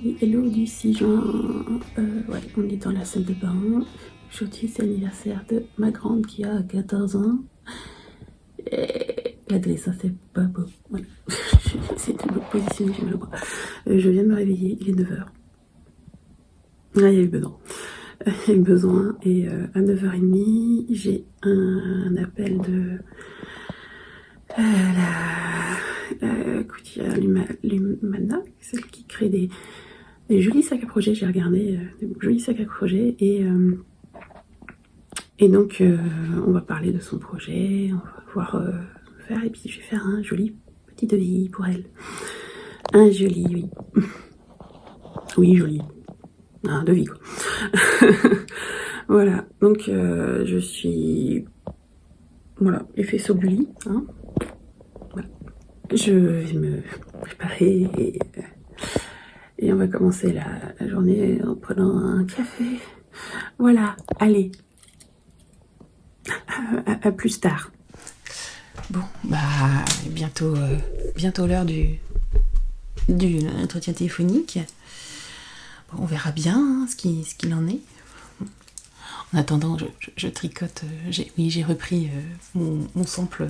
Oui, hello du 6 juin. Ouais, on est dans la salle de bain. Aujourd'hui, c'est l'anniversaire de ma grande qui a 14 ans. Et l'adolescence, c'est pas beau. Voilà. C'est une bonne position, je le vois. Je viens de me réveiller, il est 9h. Ah, il y a eu besoin. Il y a eu besoin. Et à 9h30, j'ai un appel de la couturière Lumana, celle qui crée des jolis sacs à projet. J'ai regardé des jolis sacs à projet et donc on va parler de son projet, on va voir faire, et puis je vais faire un joli petit devis pour elle. Un joli, oui. Oui, joli. Un devis, quoi. Voilà, donc je suis... Voilà, effet Sobuli, hein. Voilà. Je vais me préparer et on va commencer la journée en prenant un café. Voilà, allez. À plus tard. Bon, bah bientôt l'heure du entretien téléphonique. Bon, on verra bien hein, ce qu'il en est. En attendant, je tricote. J'ai repris mon sample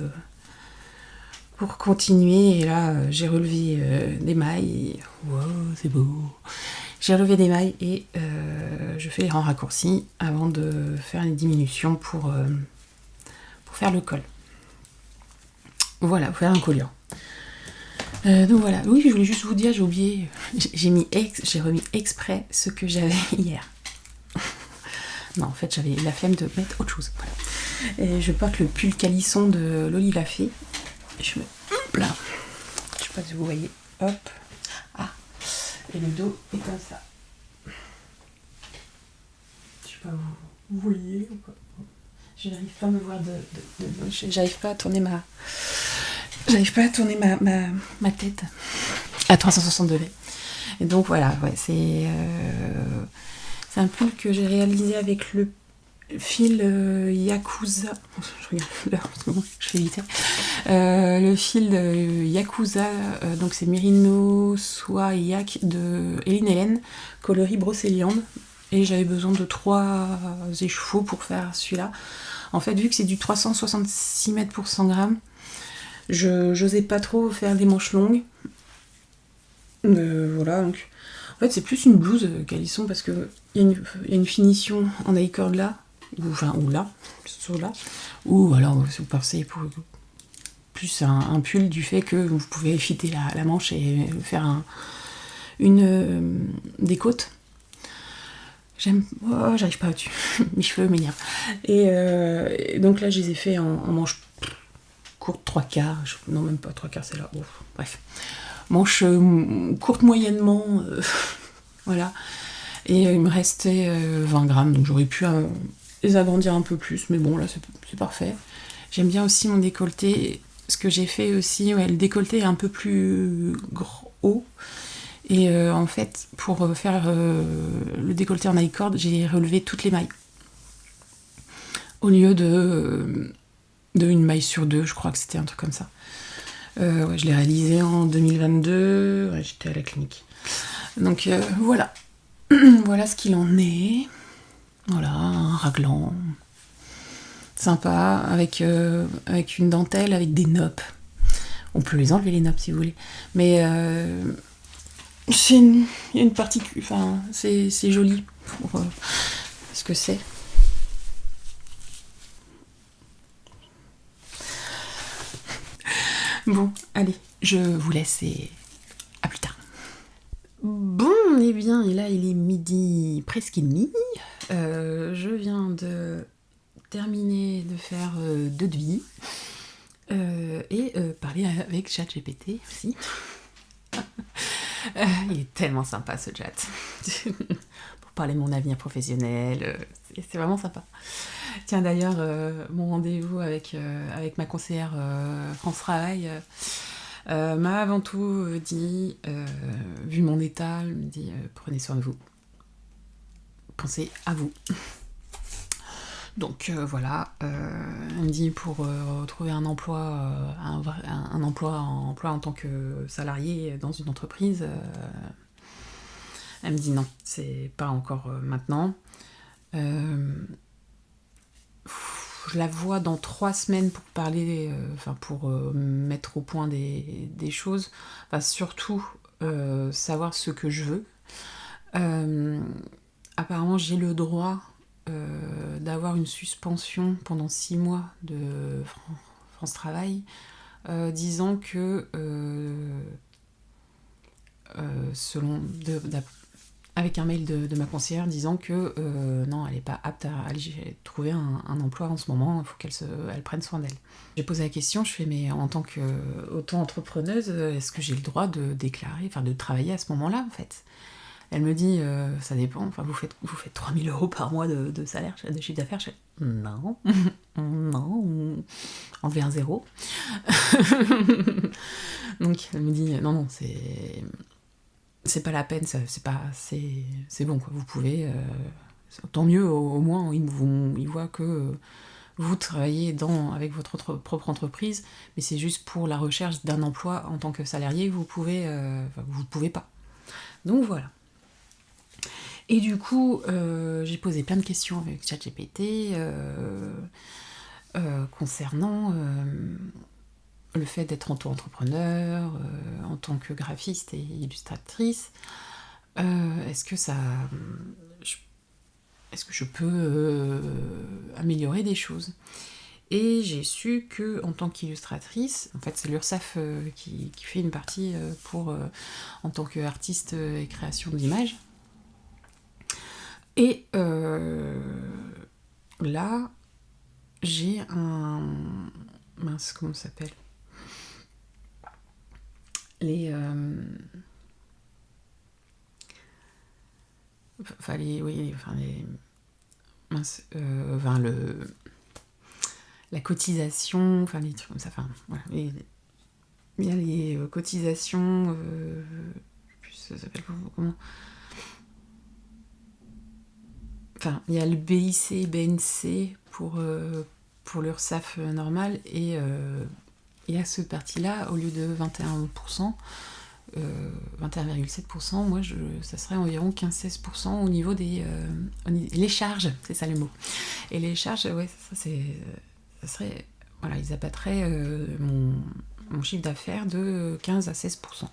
pour continuer. Et là, j'ai relevé des mailles. Wow, c'est beau. J'ai relevé des mailles et je fais les rangs raccourcis avant de faire les diminutions pour faire le col. Voilà, pour faire un collier. Donc voilà, oui, je voulais juste vous dire, j'ai oublié, j'ai remis exprès ce que j'avais hier. Non, en fait, j'avais la flemme de mettre autre chose. Voilà. Et je porte le pull calisson de Loli La Fée. Je me... Hop là. Je sais pas si vous voyez. Hop. Ah. Et le dos est comme ça. Je sais pas, vous voyez ou pas. Je n'arrive pas à me voir j'arrive pas à tourner ma tête à 360 degrés. Et donc voilà, ouais, c'est un pull que j'ai réalisé avec le fil Yakuza. Je regarde l'heure, je fais vite. Le fil Yakuza, donc c'est Merino Soie Yak de Hélène Hélène, coloris brocéliande. Et j'avais besoin de 3 écheveaux pour faire celui-là. En fait, vu que c'est du 366 mètres pour 100 grammes, j'osais pas trop faire des manches longues. Voilà, donc en fait c'est plus une blouse calisson parce que il y a une finition en I-cord là, ou là, sur là, ou alors si vous pensez pour plus un pull du fait que vous pouvez fitter la manche et faire des côtes. J'arrive pas au-dessus, mes cheveux m'énervent. Et donc là je les ai fait en manche courte 3/4, non même pas 3/4 c'est là, bref. Manche courte moyennement, voilà. Et il me restait 20 grammes, donc j'aurais pu les agrandir un peu plus, mais bon là c'est parfait. J'aime bien aussi mon décolleté, ce que j'ai fait aussi, ouais, le décolleté est un peu plus haut. Et en fait, pour faire le décolleté en I-cord, j'ai relevé toutes les mailles. Au lieu de une maille sur 2, je crois que c'était un truc comme ça. Ouais, je l'ai réalisé en 2022, ouais, j'étais à la clinique. Donc voilà. Voilà ce qu'il en est. Voilà, un raglan. Sympa, avec une dentelle, avec des noppes. On peut les enlever les noppes si vous voulez. Mais... il y a une particule, enfin, c'est joli pour ce que c'est. Bon, allez, je vous laisse et à plus tard. Bon, et bien, et là il est midi, presque et demi. Je viens de terminer de faire 2 devis et parler avec ChatGPT aussi. Il est tellement sympa ce chat. Pour parler de mon avenir professionnel, c'est vraiment sympa. Tiens d'ailleurs, mon rendez-vous avec ma conseillère France Travail m'a avant tout dit, vu mon état, elle me dit prenez soin de vous. Pensez à vous. Donc voilà, elle me dit pour retrouver un emploi, un emploi en tant que salarié dans une entreprise, Elle me dit non, c'est pas encore maintenant. Je la vois dans 3 semaines pour parler, pour mettre au point des choses. Enfin, surtout savoir ce que je veux. Apparemment, j'ai le droit d'avoir une suspension pendant 6 mois de France Travail, disant que avec un mail de ma conseillère disant que non, elle n'est pas apte à aller trouver un emploi en ce moment, il faut qu'elle prenne soin d'elle. J'ai posé la question, je fais mais en tant qu'auto-entrepreneuse, est-ce que j'ai le droit de déclarer, de travailler à ce moment-là en fait? Elle me dit, ça dépend, vous faites 3 000 € par mois de salaire, de chiffre d'affaires. Je fais, non, non, enlever un 0. Donc elle me dit, non, c'est pas la peine, c'est bon, quoi. Vous pouvez, tant mieux, au moins, ils voient que vous travaillez avec votre propre entreprise, mais c'est juste pour la recherche d'un emploi en tant que salarié, vous pouvez pas. Donc voilà. Et du coup, j'ai posé plein de questions avec ChatGPT concernant le fait d'être auto-entrepreneur, en tant que graphiste et illustratrice. Est-ce que je peux améliorer des choses? Et j'ai su que en tant qu'illustratrice, en fait c'est l'URSSAF qui fait une partie en tant qu'artiste et création d'images. Et là, j'ai un... Mince, comment ça s'appelle? La cotisation, les trucs comme ça, voilà. Il y a les cotisations, ça s'appelle comment? Il y a le BIC, BNC pour l'URSSAF normal, et à ce parti-là, au lieu de 21%, 21,7%, moi ça serait environ 15-16% au niveau les charges, c'est ça le mot. Et les charges, ouais, ça serait, voilà, ils abattraient mon chiffre d'affaires de 15-16%. Ça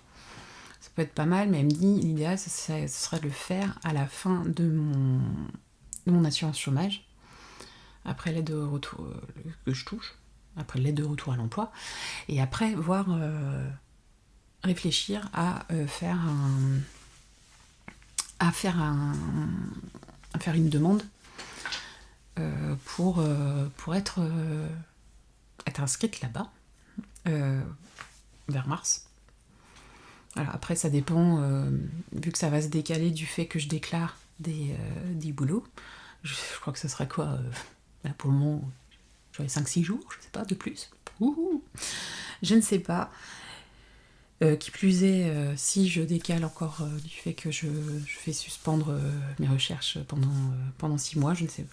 peut être pas mal, mais elle me dit l'idéal ce serait de le faire à la fin de mon assurance chômage, après l'aide de retour que je touche, après l'aide de retour à l'emploi, et après voir réfléchir à faire une demande pour être inscrite là-bas vers mars. Voilà, après ça dépend, vu que ça va se décaler du fait que je déclare des boulots, je crois que ça sera quoi, là pour le moment j'aurai 5-6 jours, je sais pas, de plus. Je ne sais pas. Qui plus est, si je décale encore du fait que je fais suspendre mes recherches pendant 6 mois, je sais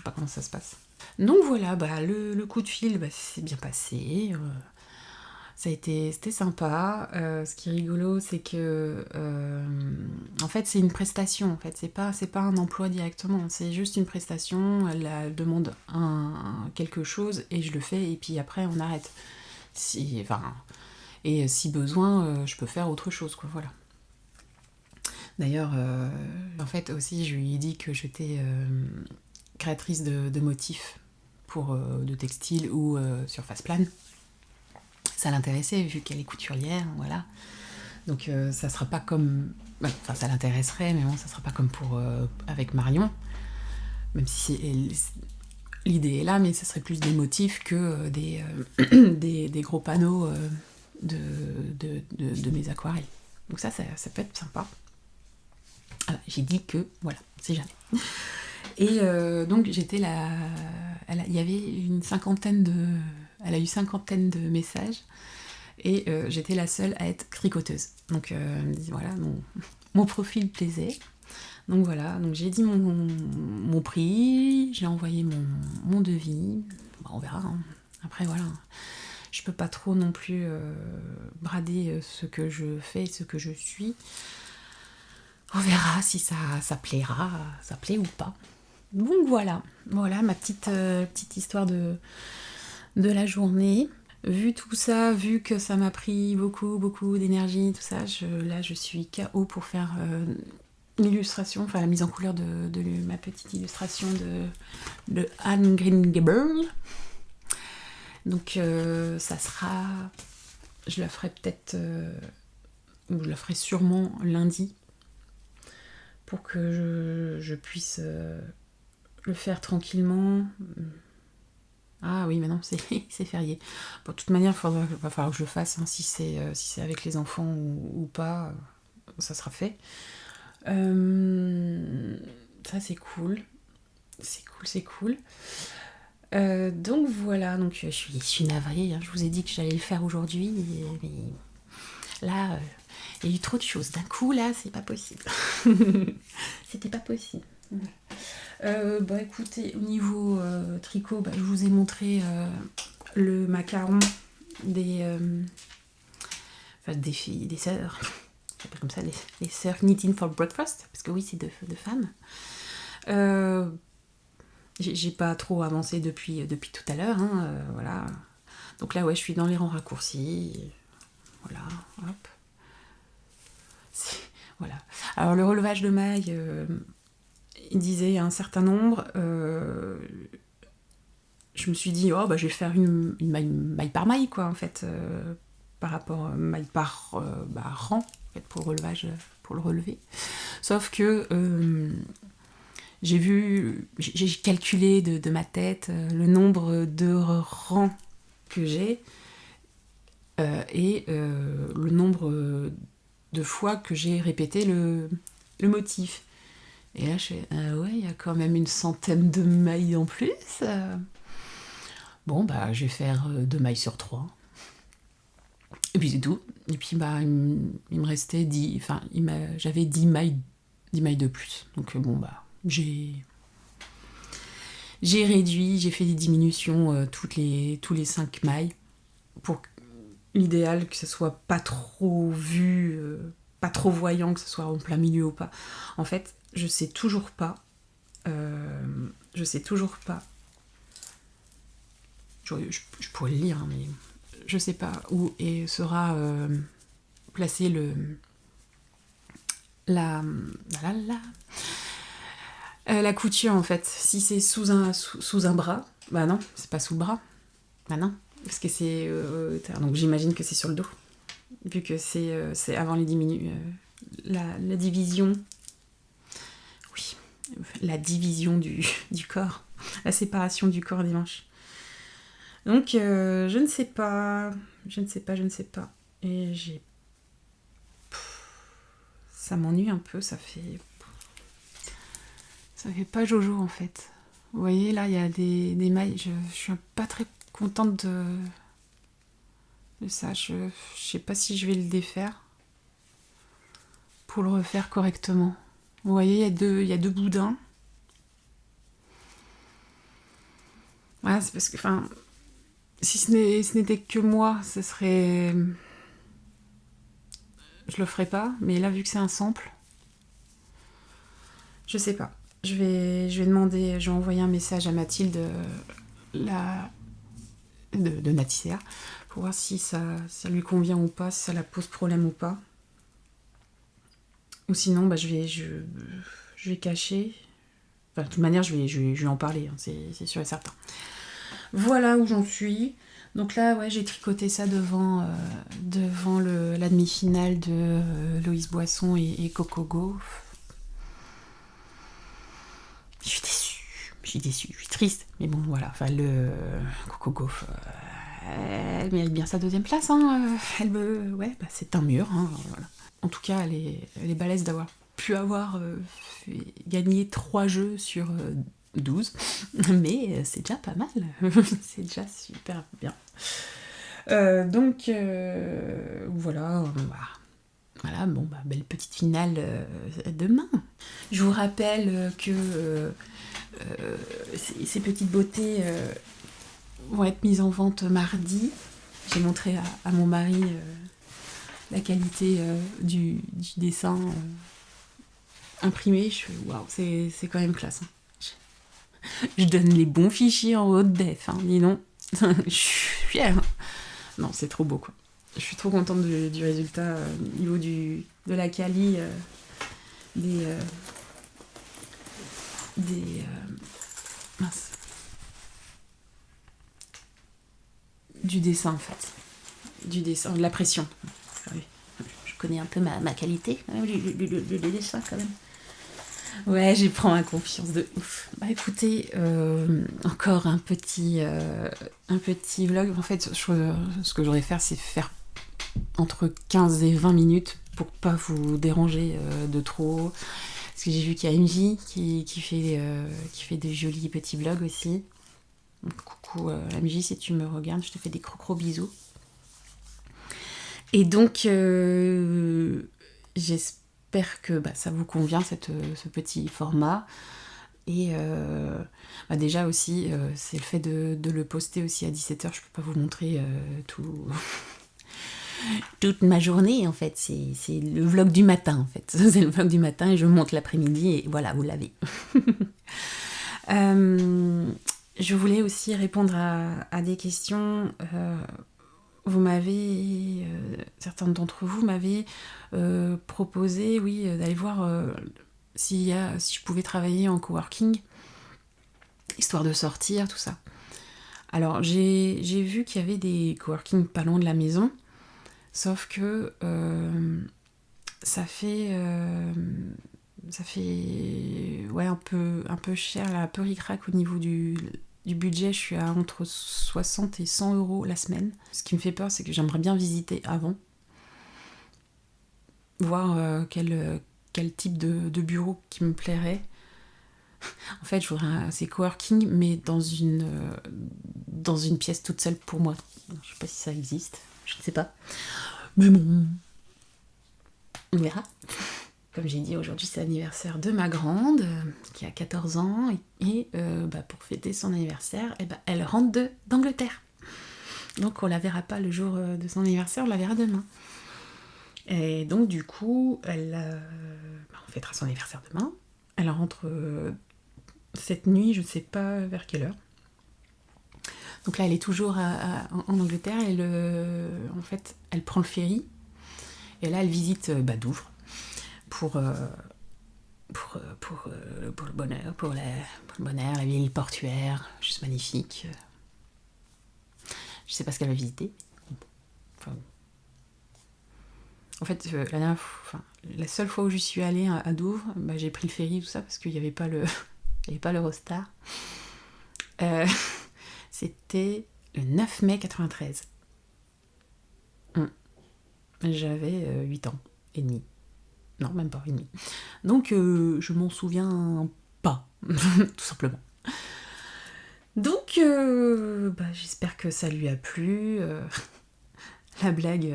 pas comment ça se passe. Donc voilà, le coup de fil s'est bien passé, c'était sympa. Ce qui est rigolo, c'est que en fait c'est une prestation, en fait c'est pas un emploi directement, c'est juste une prestation. Elle demande quelque chose et je le fais, et puis après on arrête. Et si besoin, je peux faire autre chose, quoi, voilà. D'ailleurs, en fait aussi, je lui ai dit que j'étais créatrice de motifs de textile ou surface plane. Ça l'intéressait, vu qu'elle est couturière, voilà. Donc ça sera pas comme... ça l'intéresserait, mais bon, ça sera pas comme avec Marion. Même si l'idée est là, mais ça serait plus des motifs que des gros panneaux... de mes aquarelles. Donc ça peut être sympa. Alors, j'ai dit que, voilà, c'est jamais. Et donc j'étais là, il y avait elle a eu 50 de messages, et j'étais la seule à être tricoteuse. Donc elle me dit, voilà, mon profil plaisait. Donc voilà, donc j'ai dit mon prix, j'ai envoyé mon devis. On verra, hein. Après voilà, je peux pas trop non plus brader ce que je fais, ce que je suis. On verra si ça plaira, ça plaît ou pas. Donc voilà ma petite histoire de la journée. Vu tout ça, vu que ça m'a pris beaucoup d'énergie, tout ça, là je suis KO pour faire l'illustration, enfin la mise en couleur de ma petite illustration de Anne Green Gables. Donc ça sera... Je la ferai peut-être... ou je la ferai sûrement lundi pour que je puisse le faire tranquillement. Ah oui, mais non, c'est férié. Bon, de toute manière, va falloir que je le fasse, hein, si c'est avec les enfants ou pas, ça sera fait. Ça, c'est cool. C'est cool. Donc voilà, donc je suis navrée, hein, je vous ai dit que j'allais le faire aujourd'hui, mais là, il y a eu trop de choses. D'un coup, là, c'est pas possible. C'était pas possible. Écoutez, au niveau tricot, je vous ai montré le macaron des filles, des sœurs, j'appelle comme ça, les sœurs Knitting for Breakfast, parce que oui, c'est de femmes. J'ai pas trop avancé depuis tout à l'heure, hein, voilà. Donc là, ouais, je suis dans les rangs raccourcis. Voilà, hop. Voilà. Alors le relevage de mailles, il disait un certain nombre. Je me suis dit, je vais faire une maille par maille, quoi, en fait, par rapport à maille par rang, en fait, pour le relevage, pour le relever. Sauf que j'ai calculé de ma tête le nombre de rangs que j'ai et le nombre de fois que j'ai répété le motif. Et là, je fais, ouais, il y a quand même une centaine de mailles en plus. Bon, je vais faire 2 mailles sur 3. Et puis c'est tout. Et puis, il me restait 10... Enfin, j'avais 10 mailles de plus. Donc, j'ai réduit, j'ai fait des diminutions tous les 5 mailles pour l'idéal que ce soit pas trop vu, pas trop voyant, que ce soit en plein milieu ou pas. En fait, je sais toujours pas. Je pourrais le lire, hein, mais je sais pas où sera placé la couture, en fait. Si c'est sous un bras, non, c'est pas sous le bras. Non, parce que c'est... donc j'imagine que c'est sur le dos, vu que c'est avant les la division... Oui, la division du corps, la séparation du corps des manches. Donc, je ne sais pas. Et ça m'ennuie un peu, ça fait pas Jojo, en fait. Vous voyez, là, il y a des mailles. Je suis pas très contente de ça. Je sais pas si je vais le défaire pour le refaire correctement. Vous voyez, il y a deux boudins. Voilà, c'est parce que, si ce n'était que moi, ce serait... Je le ferais pas, mais là, vu que c'est un sample, je sais pas. Je vais demander, je vais envoyer un message à Mathilde, de Naticea, pour voir si ça lui convient ou pas, si ça la pose problème ou pas. Ou sinon, je vais cacher. Enfin, de toute manière, je vais en parler, hein, c'est sûr et certain. Voilà où j'en suis. Donc là, ouais, j'ai tricoté ça devant la demi-finale de Loïs Boisson et Coco Gauff. Je suis déçue, je suis triste. Mais bon, voilà, le Coco Gauff, elle mérite bien sa 2e place. Hein. C'est un mur. Hein, voilà. En tout cas, elle est balèze d'avoir pu fait gagner 3 jeux sur 12, mais c'est déjà pas mal, c'est déjà super bien. Donc voilà, belle petite finale demain. Je vous rappelle que ces petites beautés vont être mises en vente mardi. J'ai montré à mon mari la qualité du dessin. imprimé, je fais waouh, c'est quand même classe. Je donne les bons fichiers en haute def, dis donc. Je suis fière. Non, c'est trop beau, quoi. Je suis trop contente du résultat au niveau de la quali mince. Du dessin, en fait. Du dessin, de la pression. Je connais un peu ma qualité, du dessin, quand même. Ouais, j'y prends ma confiance de ouf. Bah écoutez, encore un petit vlog. En fait, ce que j'aurais faire, c'est faire entre 15 et 20 minutes pour pas vous déranger de trop. Parce que j'ai vu qu'il y a MJ qui fait des jolis petits vlogs aussi. Donc, coucou MJ, si tu me regardes, je te fais des gros bisous. Et donc, j'espère que ça vous convient, ce petit format. Et déjà aussi, c'est le fait de le poster aussi à 17h. Je peux pas vous montrer toute ma journée, en fait. C'est le vlog du matin, en fait. C'est le vlog du matin et je monte l'après-midi et voilà, vous l'avez. Je voulais aussi répondre à des questions. Vous m'avez, certains d'entre vous m'avaient proposé, oui, d'aller voir si je pouvais travailler en coworking, histoire de sortir, tout ça. Alors, j'ai vu qu'il y avait des coworking pas loin de la maison, sauf que ça fait ouais, un peu cher, là, un peu ric-rac au niveau du budget. Je suis à entre 60 et 100 euros la semaine. Ce qui me fait peur, c'est que j'aimerais bien visiter avant, voir quel type de bureau qui me plairait. En fait, je voudrais ces coworking, mais dans une pièce toute seule pour moi. Je sais pas si ça existe, je ne sais pas. Mais bon, on verra. Comme j'ai dit, aujourd'hui c'est l'anniversaire de ma grande, qui a 14 ans, et pour fêter son anniversaire, elle rentre d'Angleterre. Donc on la verra pas le jour de son anniversaire, on la verra demain. Et donc du coup, on fêtera son anniversaire demain. Elle rentre cette nuit, je ne sais pas vers quelle heure. Donc là, elle est toujours en Angleterre, en fait, elle prend le ferry, et là, elle visite Douvres. Pour le bonheur, pour le bonheur, la ville portuaire, juste magnifique. Je sais pas ce qu'elle va visiter. En fait, la seule fois où je suis allée à Douvres, j'ai pris le ferry, tout ça, parce qu'il n'y avait pas l'Eurostar. C'était le 9 mai 93. J'avais 8 ans et demi. Non, même pas, et demi. Donc, je m'en souviens pas, tout simplement. Donc, j'espère que ça lui a plu. La blague,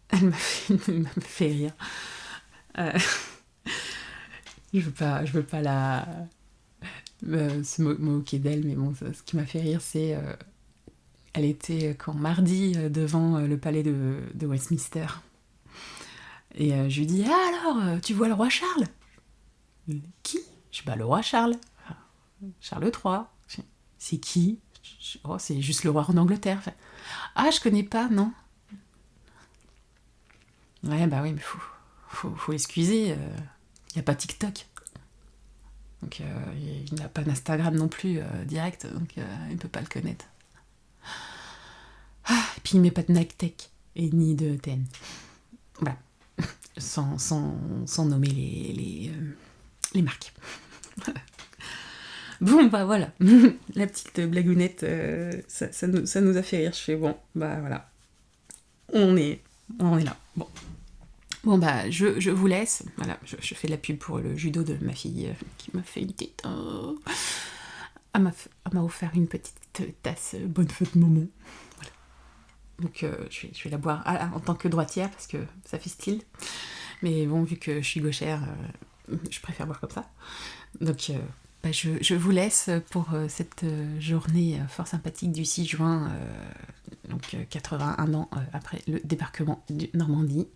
elle m'a fait rire. Je veux pas se moquer d'elle, mais bon, ce qui m'a fait rire, c'est... elle était mardi devant le palais de Westminster. Et je lui dis, alors, tu vois le roi Charles ? Qui ? Je dis, le roi Charles. Charles III. C'est qui ? C'est juste le roi en Angleterre. Je connais pas, non ? Ouais, oui, mais faut l'excuser. Il n'y a pas TikTok. Donc, il n'a pas d'Instagram non plus direct, donc il ne peut pas le connaître. Et puis, il ne met pas de Nike Tech et ni de TN. Voilà. Sans nommer les marques. Bon, voilà. La petite blagounette, ça nous a fait rire. Je fais, bon, voilà. On est là. Bon, je vous laisse. Voilà, je fais de la pub pour le judo de ma fille qui m'a fait une tête. Elle m'a offert une petite tasse bonne fête maman. Voilà. Donc, je vais la boire en tant que droitière parce que ça fait style. Mais bon, vu que je suis gauchère, je préfère boire comme ça. Donc, je vous laisse pour cette journée fort sympathique du 6 juin, donc 81 ans après le débarquement de Normandie.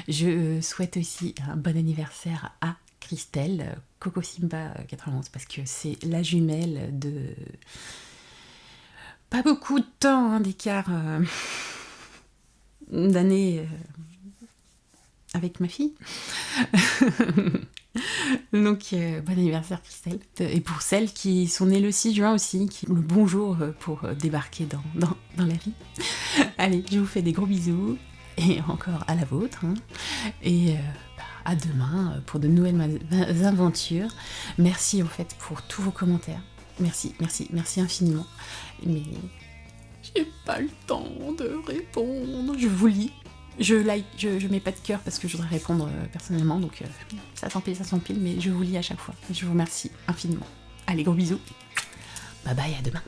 Je souhaite aussi un bon anniversaire à Christelle, Coco Simba 91, parce que c'est la jumelle de... Pas beaucoup de temps d'écart d'années avec ma fille. Donc, bon anniversaire Christelle. Et pour celles qui sont nées le 6 juin aussi, le bonjour pour débarquer dans la vie. Allez, je vous fais des gros bisous. Et encore à la vôtre. Hein. Et à demain pour de nouvelles aventures. Merci en fait pour tous vos commentaires. Merci infiniment. Mais j'ai pas le temps de répondre. Je vous lis. Je like, je mets pas de cœur parce que je voudrais répondre personnellement, donc ça s'empile, mais je vous lis à chaque fois. Je vous remercie infiniment. Allez, gros bisous. Bye bye, à demain.